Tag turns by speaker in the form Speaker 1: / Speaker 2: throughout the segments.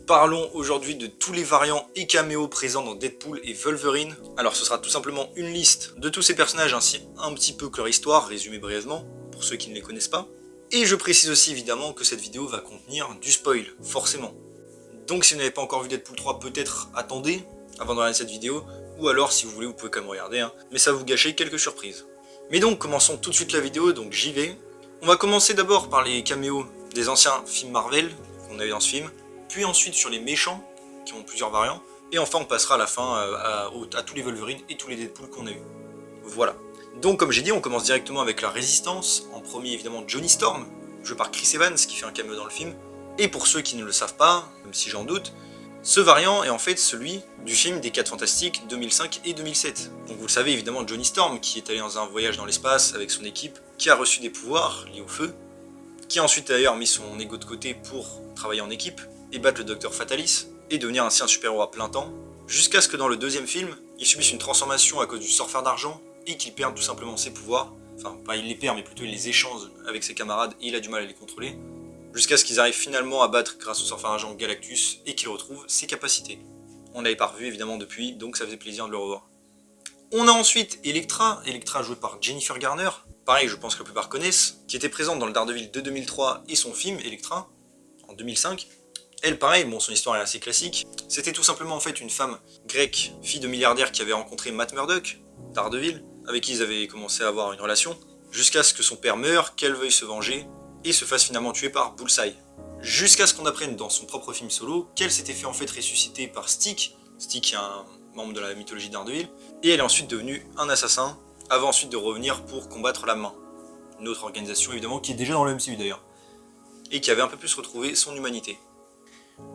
Speaker 1: Parlons aujourd'hui de tous les variants et caméos présents dans Deadpool et Wolverine. Alors ce sera tout simplement une liste de tous ces personnages ainsi un petit peu que leur histoire, résumée brièvement, pour ceux qui ne les connaissent pas. Et je précise aussi évidemment que cette vidéo va contenir du spoil, forcément. Donc si vous n'avez pas encore vu Deadpool 3, peut-être attendez avant de regarder cette vidéo, ou alors si vous voulez vous pouvez quand même regarder, mais ça va vous gâcher quelques surprises. Mais donc commençons tout de suite la vidéo, donc j'y vais. On va commencer d'abord par les caméos des anciens films Marvel qu'on a eu dans ce film, puis ensuite sur les méchants qui ont plusieurs variants, et enfin on passera à la fin à tous les Wolverine et tous les Deadpool qu'on a eu. Voilà. Donc comme j'ai dit, on commence directement avec la Résistance, en premier évidemment Johnny Storm, joué par Chris Evans qui fait un caméo dans le film, et pour ceux qui ne le savent pas, même si j'en doute, ce variant est en fait celui du film des 4 Fantastiques 2005 et 2007. Donc vous le savez évidemment, Johnny Storm qui est allé dans un voyage dans l'espace avec son équipe, qui a reçu des pouvoirs liés au feu, qui a ensuite d'ailleurs mis son ego de côté pour travailler en équipe et battre le Docteur Fatalis et devenir ainsi un super-héros à plein temps, jusqu'à ce que dans le deuxième film, il subisse une transformation à cause du surfeur d'argent et qu'il perde tout simplement ses pouvoirs. Enfin, pas il les perd, mais plutôt il les échange avec ses camarades et il a du mal à les contrôler, jusqu'à ce qu'ils arrivent finalement à battre grâce au surfeur d'argent Galactus et qu'il retrouve ses capacités. On l'avait pas revu évidemment depuis, donc ça faisait plaisir de le revoir. On a ensuite Elektra jouée par Jennifer Garner, pareil je pense que la plupart connaissent, qui était présente dans le Daredevil de 2003 et son film Elektra, en 2005. Elle pareil, bon son histoire est assez classique, c'était tout simplement en fait une femme grecque, fille de milliardaire qui avait rencontré Matt Murdock, Daredevil, avec qui ils avaient commencé à avoir une relation, jusqu'à ce que son père meure, qu'elle veuille se venger, et se fasse finalement tuer par Bullseye. Jusqu'à ce qu'on apprenne dans son propre film solo qu'elle s'était fait en fait ressusciter par Stick qui est un membre de la mythologie d'Daredevil, et elle est ensuite devenue un assassin, avant ensuite de revenir pour combattre la Main, une autre organisation évidemment qui est déjà dans le MCU d'ailleurs, et qui avait un peu plus retrouvé son humanité.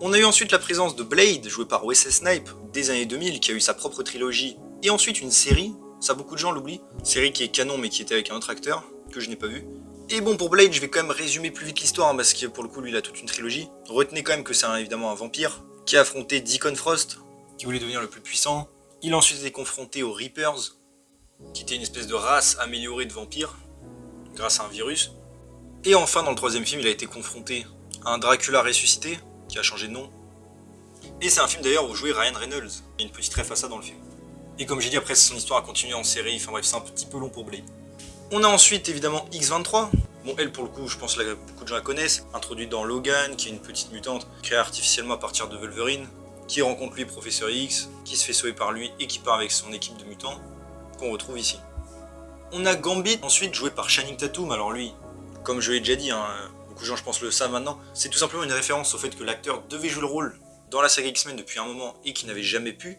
Speaker 1: On a eu ensuite la présence de Blade, joué par Wesley Snipes, des années 2000, qui a eu sa propre trilogie, et ensuite une série, ça beaucoup de gens l'oublient, série qui est canon mais qui était avec un autre acteur, que je n'ai pas vu. Et bon, pour Blade, je vais quand même résumer plus vite l'histoire, parce que pour le coup, lui, il a toute une trilogie. Retenez quand même que c'est évidemment un vampire, qui a affronté Deacon Frost, qui voulait devenir le plus puissant. Il a ensuite été confronté aux Reapers, qui était une espèce de race améliorée de vampires, grâce à un virus. Et enfin, dans le troisième film, il a été confronté à un Dracula ressuscité, qui a changé de nom. Et c'est un film d'ailleurs où jouait Ryan Reynolds. Il y a une petite ref à ça dans le film. Et comme j'ai dit, après son histoire a continué en série, enfin bref, c'est un petit peu long pour Blade. On a ensuite évidemment X-23. Bon, elle pour le coup, je pense que beaucoup de gens la connaissent. Introduite dans Logan, qui est une petite mutante créée artificiellement à partir de Wolverine, qui rencontre lui Professeur X, qui se fait sauver par lui et qui part avec son équipe de mutants, qu'on retrouve ici. On a Gambit, ensuite joué par Channing Tatum. Alors lui, comme je l'ai déjà dit, beaucoup de gens je pense le savent maintenant, c'est tout simplement une référence au fait que l'acteur devait jouer le rôle dans la saga X-Men depuis un moment et qu'il n'avait jamais pu.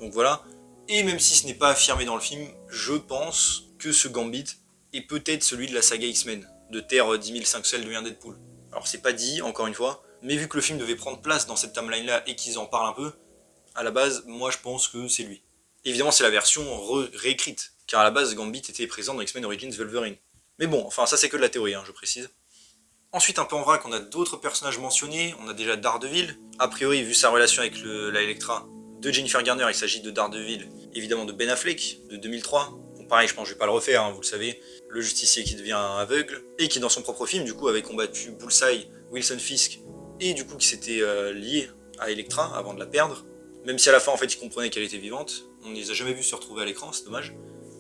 Speaker 1: Donc voilà. Et même si ce n'est pas affirmé dans le film, je pense que ce Gambit est peut-être celui de la saga X-Men, de Terre 10500 devient Deadpool. Alors c'est pas dit, encore une fois, mais vu que le film devait prendre place dans cette timeline là et qu'ils en parlent un peu, à la base, moi je pense que c'est lui. Évidemment c'est la version réécrite, car à la base Gambit était présent dans X-Men Origins Wolverine. Mais bon, enfin ça c'est que de la théorie, je précise. Ensuite un peu en vrac, on a d'autres personnages mentionnés, on a déjà Daredevil. A priori, vu sa relation avec la Elektra de Jennifer Garner, il s'agit de Daredevil, évidemment de Ben Affleck, de 2003. Bon, pareil, je pense que je vais pas le refaire, vous le savez, le justicier qui devient aveugle, et qui dans son propre film, du coup, avait combattu Bullseye, Wilson Fisk, et du coup qui s'était lié à Elektra avant de la perdre. Même si à la fin, en fait, il comprenait qu'elle était vivante, on ne les a jamais vus se retrouver à l'écran, c'est dommage.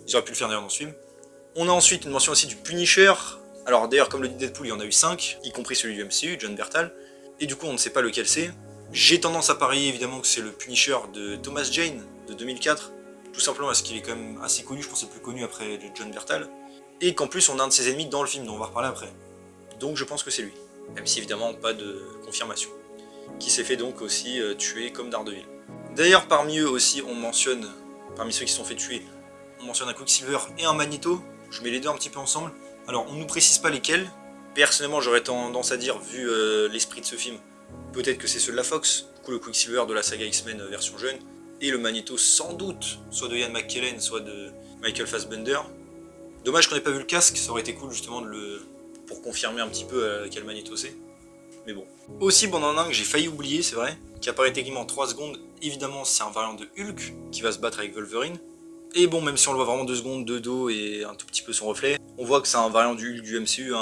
Speaker 1: Ils auraient pu le faire d'ailleurs dans ce film. On a ensuite une mention aussi du Punisher. Alors d'ailleurs, comme le dit Deadpool, il y en a eu 5, y compris celui du MCU, John Bertal, et du coup on ne sait pas lequel c'est. J'ai tendance à parier évidemment que c'est le Punisher de Thomas Jane, de 2004, tout simplement parce qu'il est quand même assez connu, je pense que c'est le plus connu après John Bertal, et qu'en plus on a un de ses ennemis dans le film, dont on va reparler après. Donc je pense que c'est lui, même si évidemment pas de confirmation. Qui s'est fait donc aussi tuer comme Daredevil. D'ailleurs parmi eux aussi on mentionne, parmi ceux qui se sont fait tuer, on mentionne un Quicksilver et un Magneto, je mets les deux un petit peu ensemble. Alors on nous précise pas lesquels, personnellement j'aurais tendance à dire, vu l'esprit de ce film, peut-être que c'est ceux de la Fox, du coup le Quicksilver de la saga X-Men version jeune, et le Magneto sans doute, soit de Ian McKellen, soit de Michael Fassbender. Dommage qu'on n'ait pas vu le casque, ça aurait été cool justement pour confirmer un petit peu quel Magneto c'est. Mais bon. Aussi, bon, on en a un que j'ai failli oublier, c'est vrai, qui apparaît techniquement en 3 secondes, évidemment c'est un variant de Hulk, qui va se battre avec Wolverine. Et bon, même si on le voit vraiment 2 secondes de dos et un tout petit peu son reflet, on voit que c'est un variant du Hulk du MCU,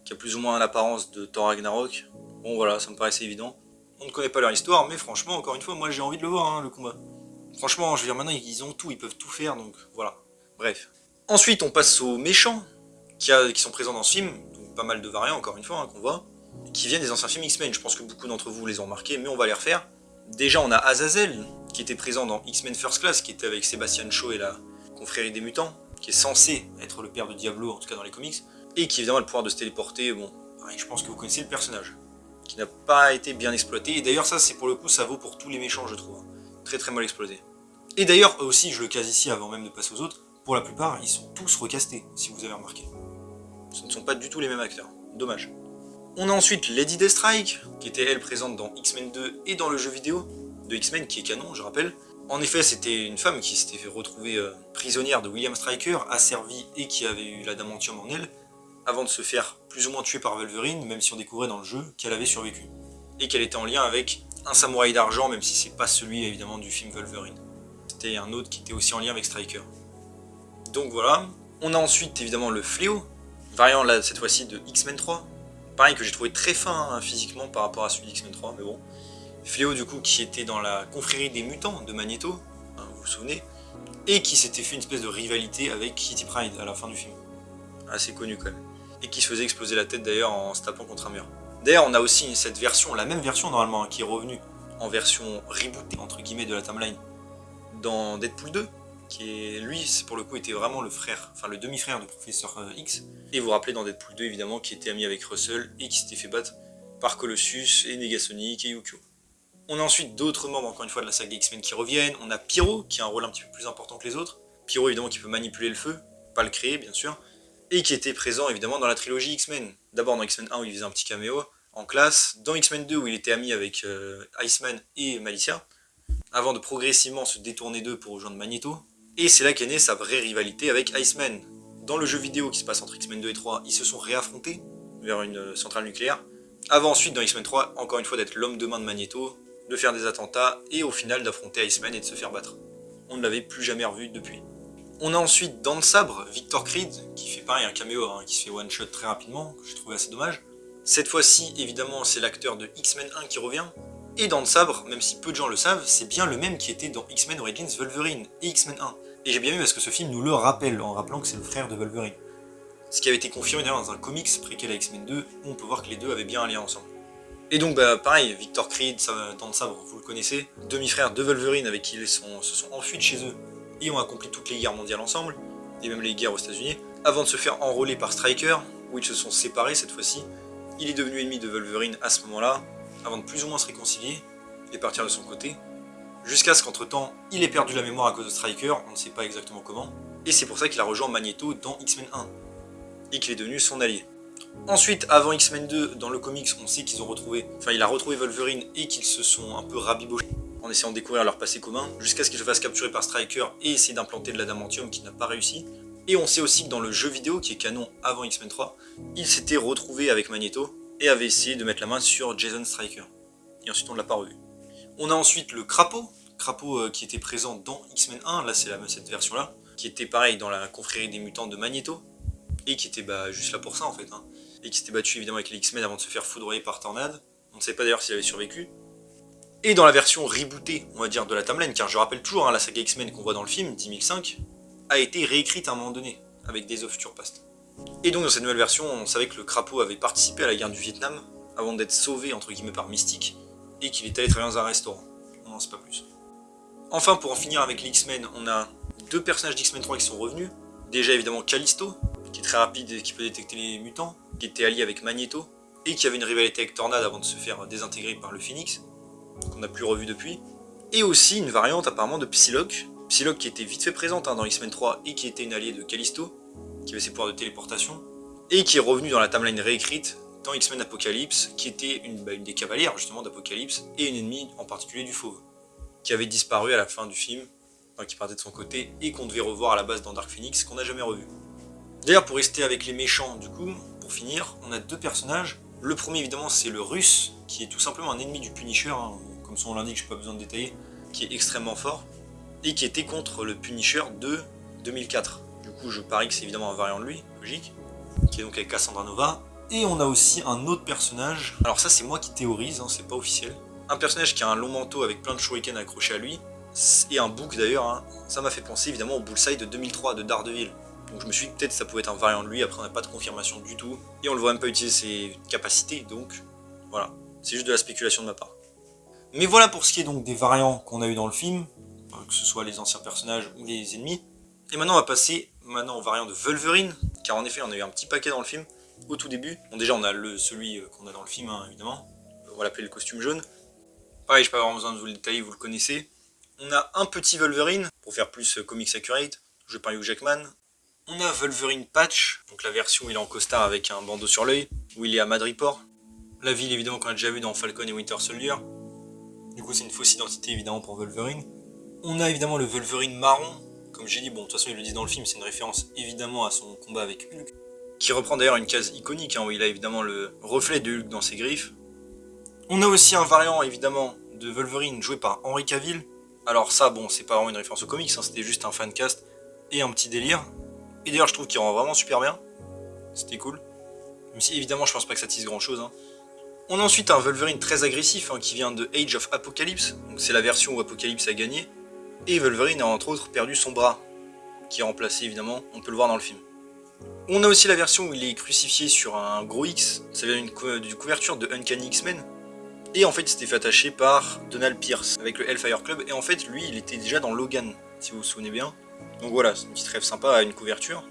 Speaker 1: qui a plus ou moins l'apparence de Thor Ragnarok. Bon voilà, ça me paraissait évident. On ne connaît pas leur histoire, mais franchement, encore une fois, moi j'ai envie de le voir, hein, le combat. Franchement, je veux dire, maintenant ils ont tout, ils peuvent tout faire, donc voilà. Bref. Ensuite, on passe aux méchants qui sont présents dans ce film, donc pas mal de variants, encore une fois, hein, qu'on voit, qui viennent des anciens films X-Men. Je pense que beaucoup d'entre vous les ont remarqués, mais on va les refaire. Déjà, on a Azazel, qui était présent dans X-Men First Class, qui était avec Sébastien Shaw et la confrérie des mutants, qui est censé être le père de Diablo, en tout cas dans les comics, et qui évidemment a le pouvoir de se téléporter. Bon, je pense que vous connaissez le personnage, qui n'a pas été bien exploité, et d'ailleurs ça, c'est pour le coup, ça vaut pour tous les méchants, je trouve. Très très mal exploité. Et d'ailleurs, aussi, je le case ici avant même de passer aux autres, pour la plupart, ils sont tous recastés, si vous avez remarqué. Ce ne sont pas du tout les mêmes acteurs. Dommage. On a ensuite Lady Deathstrike, qui était elle présente dans X-Men 2 et dans le jeu vidéo de X-Men, qui est canon, je rappelle. En effet, c'était une femme qui s'était fait retrouver prisonnière de William Stryker, asservie et qui avait eu l'adamantium en elle, avant de se faire plus ou moins tuer par Wolverine, même si on découvrait dans le jeu qu'elle avait survécu. Et qu'elle était en lien avec un samouraï d'argent, même si c'est pas celui évidemment du film Wolverine. C'était un autre qui était aussi en lien avec Stryker. Donc voilà. On a ensuite évidemment le Fléau, variant là cette fois-ci de X-Men 3. Pareil que j'ai trouvé très fin hein, physiquement par rapport à celui d'X-Men 3, mais bon. Fléau du coup qui était dans la confrérie des mutants de Magneto, hein, vous vous souvenez, et qui s'était fait une espèce de rivalité avec Kitty Pryde à la fin du film. Assez connu quand même. Et qui se faisait exploser la tête d'ailleurs en se tapant contre un mur. D'ailleurs on a aussi cette version, la même version normalement, hein, qui est revenue en version rebootée entre guillemets de la timeline dans Deadpool 2, qui est lui pour le coup était vraiment le frère, enfin le demi-frère de Professeur X. Et vous vous rappelez dans Deadpool 2 évidemment qui était ami avec Russell et qui s'était fait battre par Colossus et Negasonic et Yukio. On a ensuite d'autres membres encore une fois de la saga X-Men qui reviennent. On a Pyro qui a un rôle un petit peu plus important que les autres. Pyro évidemment qui peut manipuler le feu, pas le créer bien sûr, et qui était présent évidemment dans la trilogie X-Men. D'abord dans X-Men 1 où il faisait un petit caméo en classe, dans X-Men 2 où il était ami avec Iceman et Malicia, avant de progressivement se détourner d'eux pour rejoindre Magneto. Et c'est là qu'est née sa vraie rivalité avec Iceman. Dans le jeu vidéo qui se passe entre X-Men 2 et 3, ils se sont réaffrontés vers une centrale nucléaire, avant ensuite dans X-Men 3, encore une fois d'être l'homme de main de Magneto, de faire des attentats et au final d'affronter Iceman et de se faire battre. On ne l'avait plus jamais revu depuis. On a ensuite dans le sabre, Victor Creed, qui fait pareil un caméo, hein, qui se fait one shot très rapidement, que j'ai trouvé assez dommage. Cette fois-ci, évidemment, c'est l'acteur de X-Men 1 qui revient. Et dans le sabre, même si peu de gens le savent, c'est bien le même qui était dans X-Men Origins Wolverine et X-Men 1. Et j'ai bien aimé parce que ce film nous le rappelle, en rappelant que c'est le frère de Wolverine. Ce qui avait été confirmé d'ailleurs dans un comics préquel à X-Men 2, où on peut voir que les deux avaient bien un lien ensemble. Et donc bah pareil, Victor Creed, dans le sabre, vous le connaissez, demi-frère de Wolverine avec qui ils se sont enfuis de chez eux et ont accompli toutes les guerres mondiales ensemble, et même les guerres aux États-Unis, avant de se faire enrôler par Stryker, où ils se sont séparés cette fois-ci. Il est devenu ennemi de Wolverine à ce moment-là, avant de plus ou moins se réconcilier et partir de son côté, jusqu'à ce qu'entre temps, il ait perdu la mémoire à cause de Stryker, on ne sait pas exactement comment, et c'est pour ça qu'il a rejoint Magneto dans X-Men 1, et qu'il est devenu son allié. Ensuite, avant X-Men 2, dans le comics, on sait qu'ils ont retrouvé, enfin il a retrouvé Wolverine et qu'ils se sont un peu rabibochés en essayant de découvrir leur passé commun, jusqu'à ce qu'il se fasse capturer par Stryker et essayer d'implanter de l'adamantium qui n'a pas réussi. Et on sait aussi que dans le jeu vidéo, qui est canon avant X-Men 3, il s'était retrouvé avec Magneto et avait essayé de mettre la main sur Jason Stryker. Et ensuite on ne l'a pas revu. On a ensuite le Crapaud qui était présent dans X-Men 1, là c'est cette version-là, qui était pareil dans la confrérie des mutants de Magneto, et qui était juste là pour ça en fait, hein. Et qui s'était battu évidemment avec les X-Men avant de se faire foudroyer par Tornade. On ne sait pas d'ailleurs s'il avait survécu. Et dans la version rebootée, on va dire, de la timeline, car je rappelle toujours, hein, la saga X-Men qu'on voit dans le film, 10005, a été réécrite à un moment donné, avec Days of Future Past. Et donc dans cette nouvelle version, on savait que le Crapaud avait participé à la guerre du Vietnam, avant d'être sauvé entre guillemets par Mystique, et qu'il était allé travailler dans un restaurant. On n'en sait pas plus. Enfin, pour en finir avec les X-Men, on a deux personnages d'X-Men 3 qui sont revenus. Déjà évidemment Callisto, qui est très rapide et qui peut détecter les mutants, qui était allié avec Magneto, et qui avait une rivalité avec Tornade avant de se faire désintégrer par le Phoenix, qu'on n'a plus revu depuis. Et aussi une variante apparemment de Psylocke, Psylocke qui était vite fait présente dans X-Men 3 et qui était une alliée de Callisto, qui avait ses pouvoirs de téléportation, et qui est revenue dans la timeline réécrite dans X-Men Apocalypse, qui était une des cavalières justement d'Apocalypse, et une ennemie en particulier du Fauve, qui avait disparu à la fin du film, qui partait de son côté, et qu'on devait revoir à la base dans Dark Phoenix, qu'on n'a jamais revu. D'ailleurs, pour rester avec les méchants, du coup, pour finir, on a deux personnages. Le premier, évidemment, c'est le Russe, qui est tout simplement un ennemi du Punisher, hein, comme son nom l'indique, je n'ai pas besoin de détailler, qui est extrêmement fort, et qui était contre le Punisher de 2004. Du coup, je parie que c'est évidemment un variant de lui, logique, qui est donc avec Cassandra Nova. Et on a aussi un autre personnage, alors ça c'est moi qui théorise, hein, c'est pas officiel, un personnage qui a un long manteau avec plein de shurikens accrochés à lui, et un bouc d'ailleurs, hein. Ça m'a fait penser évidemment au Bullseye de 2003 de Daredevil. Donc je me suis dit que peut-être ça pouvait être un variant de lui, après on n'a pas de confirmation du tout, et on le voit même pas utiliser ses capacités, donc voilà, c'est juste de la spéculation de ma part. Mais voilà pour ce qui est donc des variants qu'on a eu dans le film, que ce soit les anciens personnages ou les ennemis. Et maintenant on va passer aux variants de Wolverine, car en effet on a eu un petit paquet dans le film, au tout début. Bon déjà on a celui qu'on a dans le film, hein, évidemment, on va l'appeler le costume jaune. Pareil, je n'ai pas vraiment besoin de vous le détailler, vous le connaissez. On a un petit Wolverine, pour faire plus comics accurate, joué par Hugh Jackman. On a Wolverine Patch, donc la version où il est en costard avec un bandeau sur l'œil, où il est à Madripoor. La ville évidemment qu'on a déjà vu dans Falcon et Winter Soldier. Du coup c'est une fausse identité évidemment pour Wolverine. On a évidemment le Wolverine marron, comme j'ai dit, bon de toute façon il le dit dans le film, c'est une référence évidemment à son combat avec Hulk, qui reprend d'ailleurs une case iconique, hein, où il a évidemment le reflet de Hulk dans ses griffes. On a aussi un variant évidemment de Wolverine joué par Henry Cavill. Alors ça bon c'est pas vraiment une référence au comics, hein, c'était juste un fancast et un petit délire. Et d'ailleurs je trouve qu'il rend vraiment super bien, c'était cool. Même si évidemment je pense pas que ça tisse grand chose, hein. On a ensuite un Wolverine très agressif, hein, qui vient de Age of Apocalypse, donc c'est la version où Apocalypse a gagné. Et Wolverine a entre autres perdu son bras, qui est remplacé évidemment, on peut le voir dans le film. On a aussi la version où il est crucifié sur un gros X, ça vient d'une couverture de Uncanny X-Men. Et en fait il s'était fait attacher par Donald Pierce avec le Hellfire Club, et en fait lui il était déjà dans Logan, si vous vous souvenez bien. Donc voilà, c'est une petite rêve sympa à une couverture.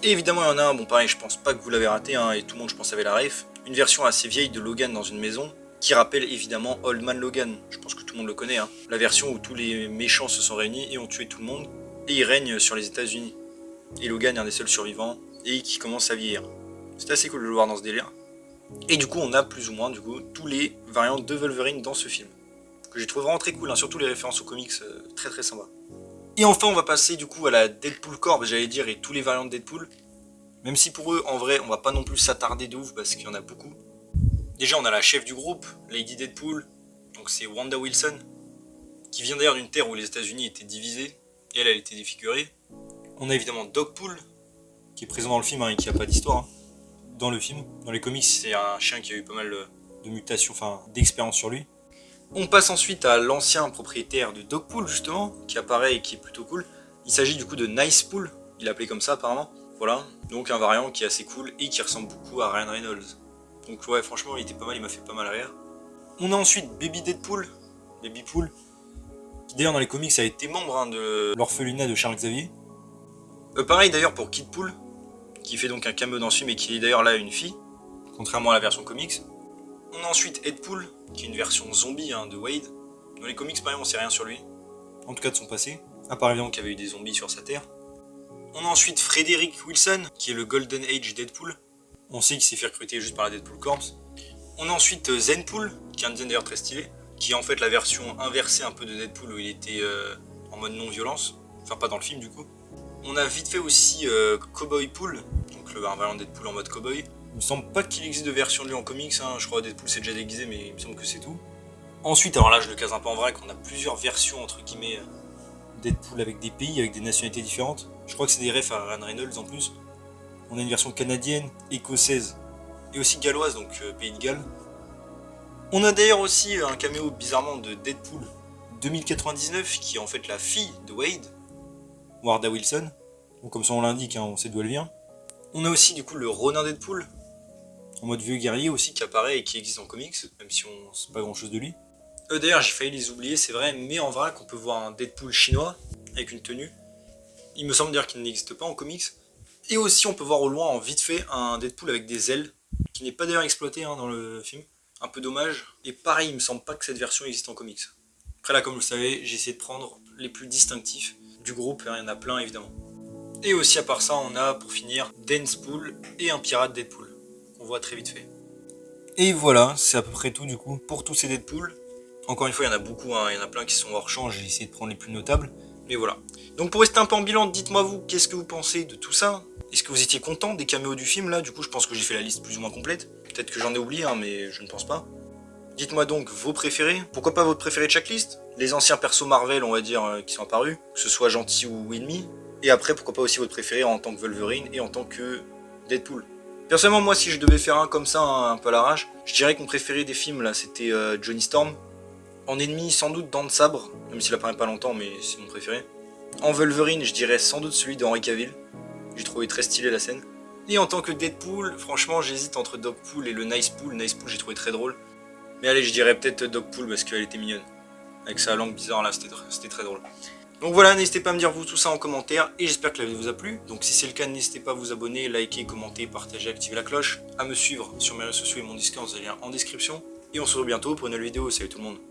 Speaker 1: Et évidemment il y en a un, bon pareil je pense pas que vous l'avez raté, hein, et tout le monde je pense avait la ref. Une version assez vieille de Logan dans une maison, qui rappelle évidemment Old Man Logan, je pense que tout le monde le connaît, hein. La version où tous les méchants se sont réunis et ont tué tout le monde, et ils règnent sur les États-Unis. Et Logan est un des seuls survivants, et qui commence à vieillir. C'est assez cool de le voir dans ce délire. Et du coup on a plus ou moins du coup tous les variantes de Wolverine dans ce film, que j'ai trouvé vraiment très cool, hein, surtout les références aux comics, très très sympa. Et enfin on va passer du coup à la Deadpool Corps, j'allais dire, et tous les variantes de Deadpool. Même si pour eux en vrai on va pas non plus s'attarder de ouf parce qu'il y en a beaucoup. Déjà on a la chef du groupe, Lady Deadpool, donc c'est Wanda Wilson, qui vient d'ailleurs d'une terre où les États-Unis étaient divisés, et elle était défigurée. On a évidemment Dogpool, qui est présent dans le film, hein, et qui a pas d'histoire, hein, dans le film. Dans les comics c'est un chien qui a eu pas mal de mutations, enfin d'expérience sur lui. On passe ensuite à l'ancien propriétaire de Dogpool justement, qui apparaît et qui est plutôt cool. Il s'agit du coup de Nicepool, il est appelé comme ça apparemment. Voilà, donc un variant qui est assez cool et qui ressemble beaucoup à Ryan Reynolds. Donc ouais, franchement il était pas mal, il m'a fait pas mal rire. On a ensuite Baby Deadpool, Babypool, qui d'ailleurs dans les comics a été membre, hein, de l'orphelinat de Charles Xavier. Pareil d'ailleurs pour Kidpool, qui fait donc un cameo dans ce film et qui est d'ailleurs là une fille, contrairement à la version comics. On a ensuite Headpool, qui est une version zombie, hein, de Wade. Dans les comics pareil on sait rien sur lui, en tout cas de son passé, à part évidemment qu'il y avait eu des zombies sur sa terre. On a ensuite Frederick Wilson, qui est le Golden Age Deadpool. On sait qu'il s'est fait recruter juste par la Deadpool Corps. On a ensuite Zenpool, qui est un design d'ailleurs très stylé, qui est en fait la version inversée un peu de Deadpool où il était en mode non-violence, enfin pas dans le film du coup. On a vite fait aussi Cowboypool, donc un variant de Deadpool en mode cowboy. Il me semble pas qu'il existe de version de lui en comics, hein. Je crois que Deadpool s'est déjà déguisé, mais il me semble que c'est tout. Ensuite, alors là je le case un peu en vrai, qu'on a plusieurs versions entre guillemets Deadpool avec des pays, avec des nationalités différentes. Je crois que c'est des refs à Ryan Reynolds en plus. On a une version canadienne, écossaise et aussi galloise, donc pays de Galles. On a d'ailleurs aussi un caméo bizarrement de Deadpool 2099 qui est en fait la fille de Wade, Wanda Wilson. Donc comme son nom l'indique, hein, on sait d'où elle vient. On a aussi du coup le Ronin Deadpool, en mode vieux guerrier aussi, qui apparaît et qui existe en comics, même si on sait pas grand chose de lui. D'ailleurs j'ai failli les oublier, c'est vrai, mais en vrac on peut voir un Deadpool chinois avec une tenue. Il me semble dire qu'il n'existe pas en comics. Et aussi on peut voir au loin en vite fait un Deadpool avec des ailes, qui n'est pas d'ailleurs exploité, hein, dans le film. Un peu dommage. Et pareil, il me semble pas que cette version existe en comics. Après là, comme vous le savez, j'ai essayé de prendre les plus distinctifs du groupe, hein, il y en a plein évidemment. Et aussi à part ça, on a pour finir Dancepool et un pirate Deadpool, qu'on voit très vite fait. Et voilà, c'est à peu près tout du coup pour tous ces Deadpool. Encore une fois, il y en a beaucoup, hein, il y en a plein qui sont hors champ, j'ai essayé de prendre les plus notables. Mais voilà. Donc pour rester un peu en bilan, dites-moi vous, qu'est-ce que vous pensez de tout ça? Est-ce que vous étiez content des caméos du film là? Du coup, je pense que j'ai fait la liste plus ou moins complète. Peut-être que j'en ai oublié, hein, mais je ne pense pas. Dites-moi donc vos préférés. Pourquoi pas votre préféré de chaque liste? Les anciens persos Marvel, on va dire, qui sont apparus, que ce soit gentil ou ennemi. Et après, pourquoi pas aussi votre préféré en tant que Wolverine et en tant que Deadpool. Personnellement, moi, si je devais faire un comme ça, un peu à l'arrache, je dirais que mon préféré des films là, c'était Johnny Storm. En ennemi, sans doute Dents de Sabre, même s'il apparaît pas longtemps, mais c'est mon préféré. En Wolverine, je dirais sans doute celui d'Henry Cavill. J'ai trouvé très stylé la scène. Et en tant que Deadpool, franchement, j'hésite entre Dogpool et le Nicepool. Nicepool, j'ai trouvé très drôle. Mais allez, je dirais peut-être Dogpool parce qu'elle était mignonne. Avec sa langue bizarre là, c'était très drôle. Donc voilà, n'hésitez pas à me dire vous tout ça en commentaire et j'espère que la vidéo vous a plu. Donc si c'est le cas, n'hésitez pas à vous abonner, liker, commenter, partager, activer la cloche, à me suivre sur mes réseaux sociaux et mon Discord, vous avez les liens en description. Et on se retrouve bientôt pour une nouvelle vidéo. Salut tout le monde.